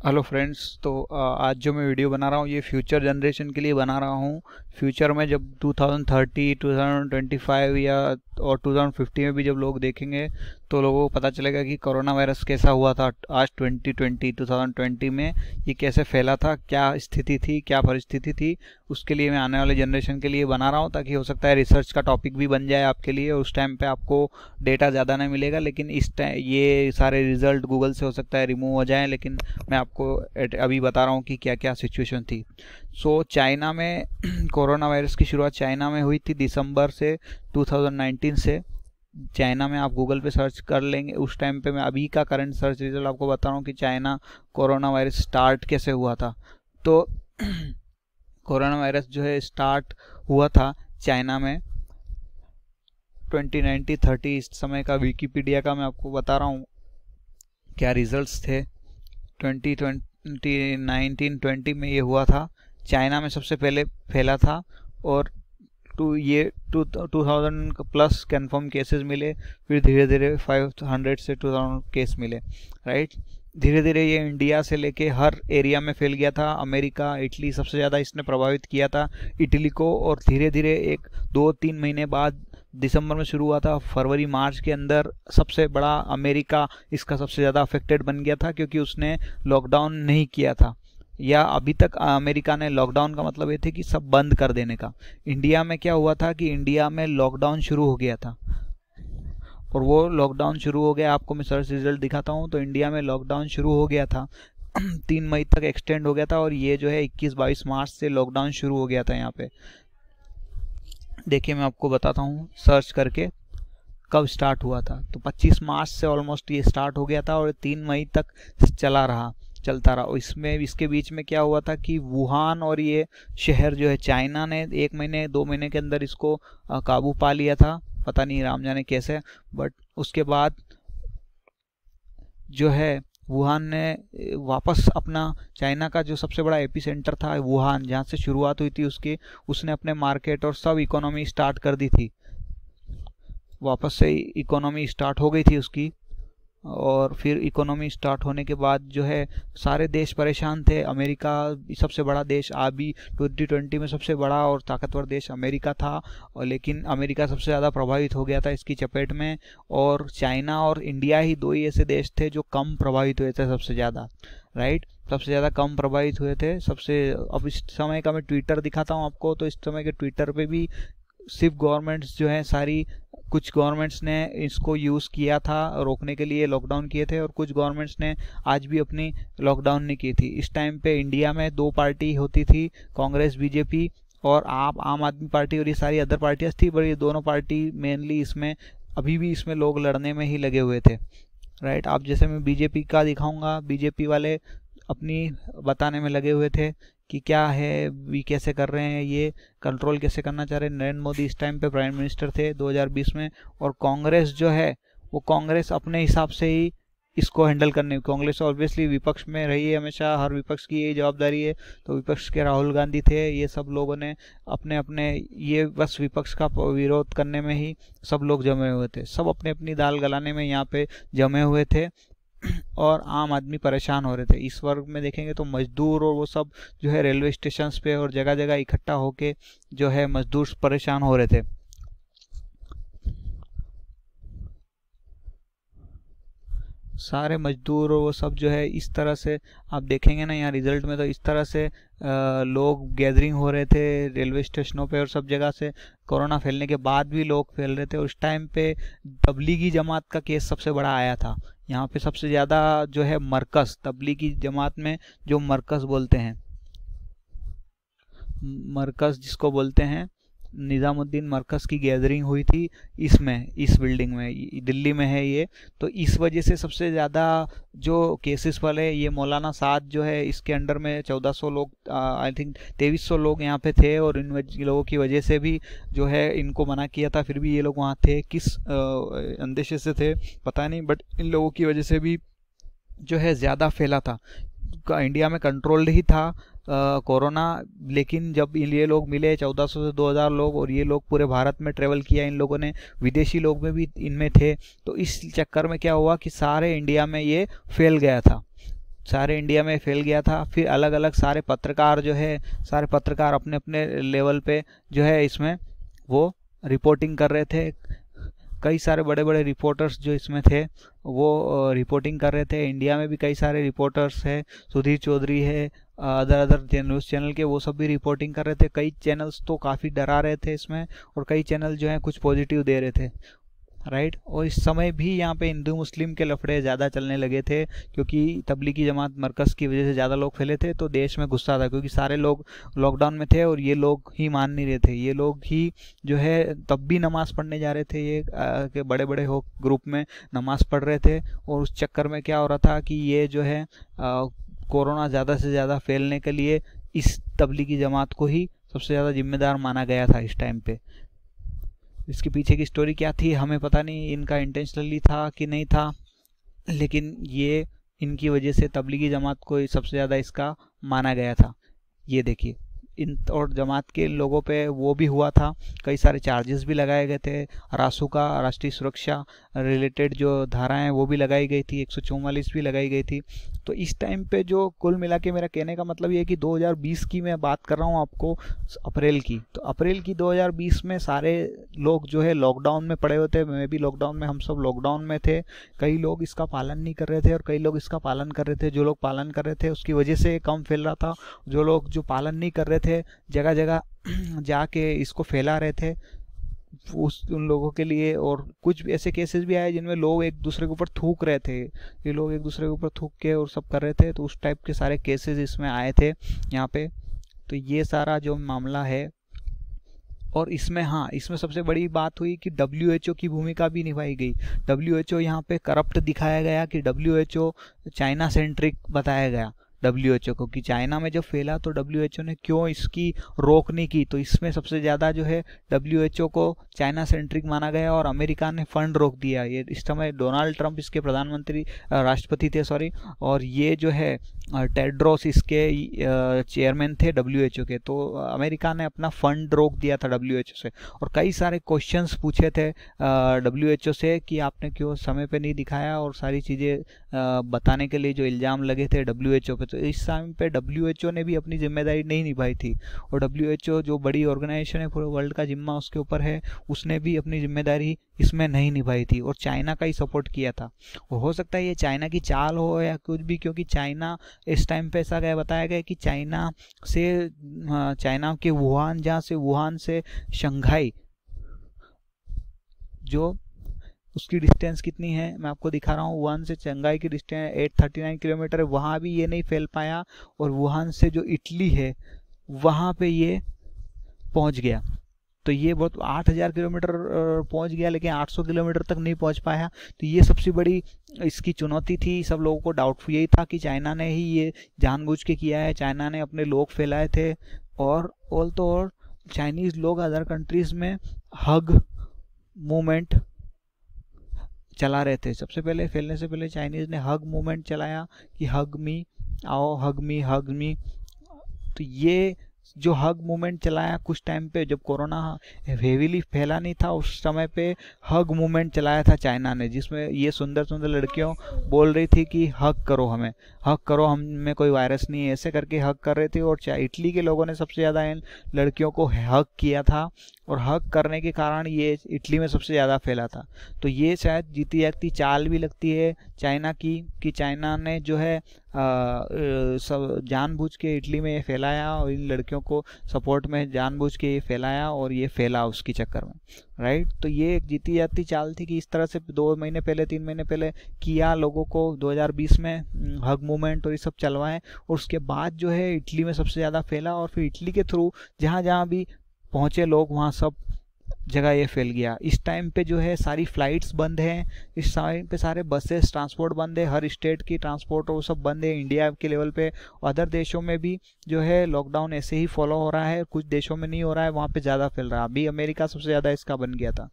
Hello friends. तो आज जो मैं वीडियो बना रहा हूँ ये फ्यूचर जनरेशन के लिए बना रहा हूँ। फ्यूचर में जब 2030, 2025 या और 2050 में भी जब लोग देखेंगे तो लोगों को पता चलेगा कि कोरोना वायरस कैसा हुआ था आज 2020 में ये कैसे फैला था, क्या स्थिति थी, क्या परिस्थिति थी। उसके लिए मैं आने वाले जनरेशन के लिए बना रहा हूँ ताकि हो सकता है रिसर्च का टॉपिक भी बन जाए आपके लिए। उस टाइम पे आपको डेटा ज़्यादा नहीं मिलेगा, लेकिन इस टाइम ये सारे रिजल्ट गूगल से हो सकता है रिमूव हो जाएं, लेकिन मैं आपको अभी बता रहा हूँ कि क्या क्या सिचुएशन थी। चाइना में कोरोना वायरस की शुरुआत चाइना में हुई थी दिसंबर से 2019 से। चाइना में आप गूगल पे सर्च कर लेंगे उस टाइम पे। मैं अभी का करंट सर्च रिजल्ट आपको बता रहा हूँ कि चाइना कोरोना वायरस स्टार्ट कैसे हुआ था। तो कोरोना वायरस जो है स्टार्ट हुआ था चाइना में 2019-30। इस समय का विकिपीडिया का मैं आपको बता रहा हूँ क्या रिजल्ट्स थे। 2019-20 में ये हुआ था, चाइना में सबसे पहले फैला था और 2000 प्लस कंफर्म केसेस मिले। फिर धीरे धीरे 500 से 2000 केस मिले, राइट। धीरे धीरे ये इंडिया से लेके हर एरिया में फैल गया था। अमेरिका, इटली सबसे ज़्यादा इसने प्रभावित किया था इटली को। और धीरे धीरे 1-2-3 महीने बाद दिसंबर में शुरू हुआ था, फरवरी मार्च के अंदर सबसे बड़ा अमेरिका इसका सबसे ज़्यादा अफेक्टेड बन गया था क्योंकि उसने लॉकडाउन नहीं किया था। या अभी तक अमेरिका ने लॉकडाउन का मतलब ये थे कि सब बंद कर देने का। इंडिया में क्या हुआ था कि इंडिया में लॉकडाउन शुरू हो गया था और वो लॉकडाउन शुरू हो गया, आपको मैं सर्च रिजल्ट दिखाता हूँ। तो इंडिया में लॉकडाउन शुरू हो गया था 3 मई तक एक्सटेंड हो गया था और ये जो है 21-22 मार्च से लॉकडाउन शुरू हो गया था। यहाँ पे देखिए मैं आपको बताता हूँ सर्च करके कब स्टार्ट हुआ था। तो 25 मार्च से ऑलमोस्ट ये स्टार्ट हो गया था और 3 मई तक चलता रहा। और इसके बीच में क्या हुआ था कि वुहान और ये शहर जो है चाइना ने 1 महीने 2 महीने के अंदर इसको काबू पा लिया था, पता नहीं राम जाने कैसे। बट उसके बाद जो है वुहान ने वापस अपना, चाइना का जो सबसे बड़ा एपी सेंटर था वुहान, जहाँ से शुरुआत हुई थी उसकी, उसने अपने मार्केट और सब इकोनॉमी स्टार्ट कर दी थी। वापस से इकोनॉमी स्टार्ट हो गई थी उसकी। और फिर इकोनॉमी स्टार्ट होने के बाद जो है सारे देश परेशान थे। अमेरिका सबसे बड़ा देश, अभी 2020 में सबसे बड़ा और ताकतवर देश अमेरिका था, और लेकिन अमेरिका सबसे ज़्यादा प्रभावित हो गया था इसकी चपेट में। और चाइना और इंडिया ही 2 ही ऐसे देश थे जो कम प्रभावित हुए थे सबसे ज़्यादा, राइट। सबसे ज़्यादा कम प्रभावित हुए थे सबसे। अब इस समय का मैं ट्विटर दिखाता हूँ आपको। तो इस समय के ट्विटर पे भी सिर्फ गवर्नमेंट्स जो है सारी, कुछ गवर्नमेंट्स ने इसको यूज़ किया था रोकने के लिए, लॉकडाउन किए थे, और कुछ गवर्नमेंट्स ने आज भी अपनी लॉकडाउन नहीं की थी। इस टाइम पे इंडिया में 2 पार्टी होती थी, कांग्रेस बीजेपी, और आम आदमी पार्टी, और ये सारी अदर पार्टियाँ थी। पर ये दोनों पार्टी मेनली इसमें अभी भी इसमें लोग लड़ने में ही लगे हुए थे, राइट। आप जैसे मैं बीजेपी का दिखाऊंगा, बीजेपी वाले अपनी बताने में लगे हुए थे कि क्या है, भी कैसे कर रहे हैं, ये कंट्रोल कैसे करना चाह रहे हैं। नरेंद्र मोदी इस टाइम पे प्राइम मिनिस्टर थे 2020 में। और कांग्रेस जो है वो कांग्रेस अपने हिसाब से ही इसको हैंडल करने, कांग्रेस ऑब्वियसली विपक्ष में रही है हमेशा, हर विपक्ष की यही जवाबदारी है। तो विपक्ष के राहुल गांधी थे, ये सब लोगों ने अपने अपने, ये बस विपक्ष का विरोध करने में ही सब लोग जमे हुए थे, सब अपने अपनी दाल गलाने में यहाँ पे जमे हुए थे। और आम आदमी परेशान हो रहे थे। इस वर्ग में देखेंगे तो मजदूर और वो सब जो है रेलवे स्टेशन पे और जगह जगह इकट्ठा होके जो है मजदूर परेशान हो रहे थे। सारे मजदूर और वो सब जो है इस तरह से आप देखेंगे ना यहाँ रिजल्ट में, तो इस तरह से लोग गैदरिंग हो रहे थे रेलवे स्टेशनों पे और सब जगह से। कोरोना फैलने के बाद भी लोग फैल रहे थे। उस टाइम पे तबलीगी जमात का केस सबसे बड़ा आया था यहाँ पे। सबसे ज़्यादा जो है मरकज़, तबलीगी जमात में जो मरकज़ बोलते हैं, मरकज़ जिसको बोलते हैं, निज़ामुद्दीन मरकज़ की गैदरिंग हुई थी इसमें, इस बिल्डिंग में, दिल्ली में है ये। तो इस वजह से सबसे ज़्यादा जो केसेस वाले, ये मौलाना साद जो है इसके अंडर में 1400 लोग, आई थिंक 2300 लोग यहाँ पे थे। और इन लोगों की वजह से भी जो है इनको मना किया था, फिर भी ये लोग वहाँ थे। किस अंदेशे से थे पता नहीं, बट इन लोगों की वजह से भी जो है ज़्यादा फैला था। इंडिया में कंट्रोल्ड ही था कोरोना, लेकिन जब ये लोग मिले 1400 से 2000 लोग, और ये लोग पूरे भारत में ट्रेवल किया इन लोगों ने, विदेशी लोग में भी इनमें थे। तो इस चक्कर में क्या हुआ कि सारे इंडिया में ये फैल गया था। सारे इंडिया में फैल गया था। फिर अलग अलग सारे पत्रकार जो है, सारे पत्रकार अपने अपने लेवल पे जो है इसमें वो रिपोर्टिंग कर रहे थे। कई सारे बड़े बड़े रिपोर्टर्स जो इसमें थे वो रिपोर्टिंग कर रहे थे। इंडिया में भी कई सारे रिपोर्टर्स है, सुधीर चौधरी है, अदर न्यूज़ चैनल के, वो सब भी रिपोर्टिंग कर रहे थे। कई चैनल्स तो काफ़ी डरा रहे थे इसमें, और कई चैनल जो हैं कुछ पॉजिटिव दे रहे थे, राइट। और इस समय भी यहाँ पे हिंदू मुस्लिम के लफड़े ज़्यादा चलने लगे थे, क्योंकि तबलीगी जमात मरकज़ की वजह से ज़्यादा लोग फैले थे, तो देश में गुस्सा था, क्योंकि सारे लोग लॉकडाउन में थे और ये लोग ही मान नहीं रहे थे। ये लोग ही जो है तब भी नमाज़ पढ़ने जा रहे थे, ये के बड़े बड़े हो ग्रुप में नमाज़ पढ़ रहे थे। और उस चक्कर में क्या हो रहा था कि ये जो है कोरोना ज़्यादा से ज़्यादा फैलने के लिए इस तबलीगी जमात को ही सबसे ज़्यादा जिम्मेदार माना गया था इस टाइम पे। इसके पीछे की स्टोरी क्या थी हमें पता नहीं, इनका इंटेंशनली था कि नहीं था, लेकिन ये इनकी वजह से तबलीगी जमात को सबसे ज़्यादा इसका माना गया था। ये देखिए, इन और जमात के लोगों पे वो भी हुआ था, कई सारे चार्जेस भी लगाए गए थे। रासुका, राष्ट्रीय सुरक्षा रिलेटेड जो धाराएं वो भी लगाई गई थी, 144 भी लगाई गई थी। तो इस टाइम पे जो कुल मिला के मेरा कहने का मतलब ये है कि 2020 की मैं बात कर रहा हूँ आपको, अप्रैल की। तो अप्रैल की 2020 में सारे लोग जो है लॉकडाउन में पड़े हुए थे, मैं भी लॉकडाउन में, हम सब लॉकडाउन में थे। कई लोग इसका पालन नहीं कर रहे थे और कई लोग इसका पालन कर रहे थे। जो लोग पालन कर रहे थे उसकी वजह से कम फैल रहा था, जो लोग जो पालन नहीं कर रहे थे जगह जगह जाके इसको फैला रहे थे, उन लोगों के लिए। और कुछ ऐसे केसेस भी आए जिनमें लोग एक दूसरे के ऊपर थूक रहे थे, ये लोग एक दूसरे के ऊपर थूक के और सब कर रहे थे, तो उस टाइप के सारे केसेस इसमें आए थे यहाँ पे। तो ये सारा जो मामला है, और इसमें हाँ, इसमें सबसे बड़ी बात हुई कि WHO की भूमिका भी निभाई गई। WHO यहाँ पे करप्ट दिखाया गया, कि WHO चाइना सेंट्रिक बताया गया WHO को, कि चाइना में जब फैला तो WHO ने क्यों इसकी रोक नहीं की। तो इसमें सबसे ज़्यादा जो है WHO को चाइना सेंट्रिक माना गया और अमेरिका ने फंड रोक दिया। ये इस समय डोनाल्ड ट्रंप इसके प्रधानमंत्री, राष्ट्रपति थे सॉरी, और ये जो है टेड्रोस इसके चेयरमैन थे WHO के। तो अमेरिका ने अपना फंड रोक दिया था WHO से, और कई सारे क्वेश्चंस पूछे थे WHO से कि आपने क्यों समय पे नहीं दिखाया, और सारी चीज़ें बताने के लिए जो इल्ज़ाम लगे थे WHO पे। तो इस टाइम पे WHO ने भी अपनी जिम्मेदारी नहीं निभाई थी, और WHO जो बड़ी ऑर्गेनाइजेशन है, पूरे वर्ल्ड का जिम्मा उसके ऊपर है, उसने भी अपनी जिम्मेदारी इसमें नहीं निभाई थी और चाइना का ही सपोर्ट किया था। हो सकता है ये चाइना की चाल हो या कुछ भी, क्योंकि चाइना इस टाइम पे ऐसा गया, बताया गया कि चाइना के वुहान, जहाँ से वुहान से शंघाई, जो उसकी डिस्टेंस कितनी है मैं आपको दिखा रहा हूँ। वुहान से शंघाई की डिस्टेंस 839 किलोमीटर है, वहाँ भी ये नहीं फैल पाया। और वुहान से जो इटली है वहाँ पे ये पहुँच गया। तो ये बहुत 8000 किलोमीटर पहुँच गया, लेकिन 800 किलोमीटर तक नहीं पहुँच पाया। तो ये सबसे बड़ी इसकी चुनौती थी। सब लोगों को डाउटफुल यही था कि चाइना ने ही ये जानबूझ के किया है, चाइना ने अपने लोग फैलाए थे। और चाइनीज़ लोग अदर कंट्रीज़ में हग मूवमेंट चला रहे थे। सबसे पहले फैलने से पहले चाइनीज़ ने हग मूवमेंट चलाया कि हग मी, आओ हग मी, हग मी। तो ये जो हग मूवमेंट चलाया कुछ टाइम पे, जब कोरोना हेवीली फैला नहीं था, उस समय पे हग मूवमेंट चलाया था चाइना ने, जिसमें ये सुंदर सुंदर लड़कियों बोल रही थी कि हग करो, हमें हग करो, हम में कोई वायरस नहीं है, ऐसे करके हग कर रहे थे। और इटली के लोगों ने सबसे ज़्यादा इन लड़कियों को हग किया था, और हग करने के कारण ये इटली में सबसे ज़्यादा फैला था। तो ये शायद जीती जाती चाल भी लगती है चाइना की, कि चाइना ने जो है सब जानबूझ के इटली में ये फैलाया, और इन लड़कियों को सपोर्ट में जानबूझ के ये फैलाया, और ये फैला उसके चक्कर में, राइट। तो ये एक जीती जाती चाल थी कि इस तरह से 2 महीने पहले 3 महीने पहले किया, लोगों को 2020 में हग मूवमेंट और ये सब चलवाएं, और उसके बाद जो है इटली में सबसे ज़्यादा फैला। और फिर इटली के थ्रू जहाँ जहाँ भी पहुँचे लोग, वहाँ सब जगह ये फैल गया। इस टाइम पे जो है सारी फ्लाइट्स बंद हैं, इस टाइम पे सारे बसेस ट्रांसपोर्ट बंद है, हर स्टेट की ट्रांसपोर्ट वो सब बंद है इंडिया के लेवल पे। अदर देशों में भी जो है लॉकडाउन ऐसे ही फॉलो हो रहा है, कुछ देशों में नहीं हो रहा है, वहाँ पे ज़्यादा फैल रहा है। अभी अमेरिका सबसे ज़्यादा इसका बन गया था।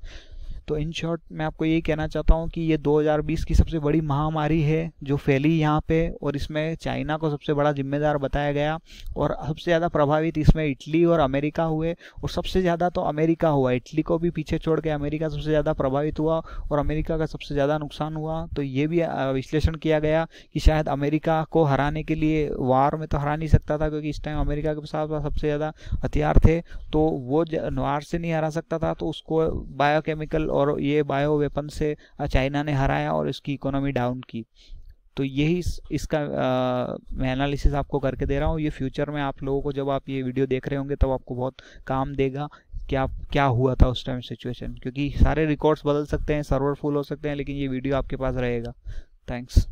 तो इन शॉर्ट मैं आपको यही कहना चाहता हूँ कि ये 2020 की सबसे बड़ी महामारी है जो फैली यहाँ पे, और इसमें चाइना को सबसे बड़ा जिम्मेदार बताया गया, और सबसे ज़्यादा प्रभावित इसमें इटली और अमेरिका हुए, और सबसे ज़्यादा तो अमेरिका हुआ, इटली को भी पीछे छोड़ के अमेरिका सबसे ज़्यादा प्रभावित हुआ और अमेरिका का सबसे ज़्यादा नुकसान हुआ। तो ये भी विश्लेषण किया गया कि शायद अमेरिका को हराने के लिए, वार में तो हरा नहीं सकता था क्योंकि इस टाइम अमेरिका के पास सबसे ज़्यादा हथियार थे, तो वो वार से नहीं हरा सकता था, तो उसको बायोकेमिकल और ये बायो वेपन से चाइना ने हराया और इसकी इकोनॉमी डाउन की। तो यही इसका मैं एनालिसिस आपको करके दे रहा हूँ। ये फ्यूचर में आप लोगों को, जब आप ये वीडियो देख रहे होंगे, तब आपको बहुत काम देगा क्या हुआ था उस टाइम सिचुएशन, क्योंकि सारे रिकॉर्ड्स बदल सकते हैं, सर्वर फुल हो सकते हैं, लेकिन ये वीडियो आपके पास रहेगा। थैंक्स।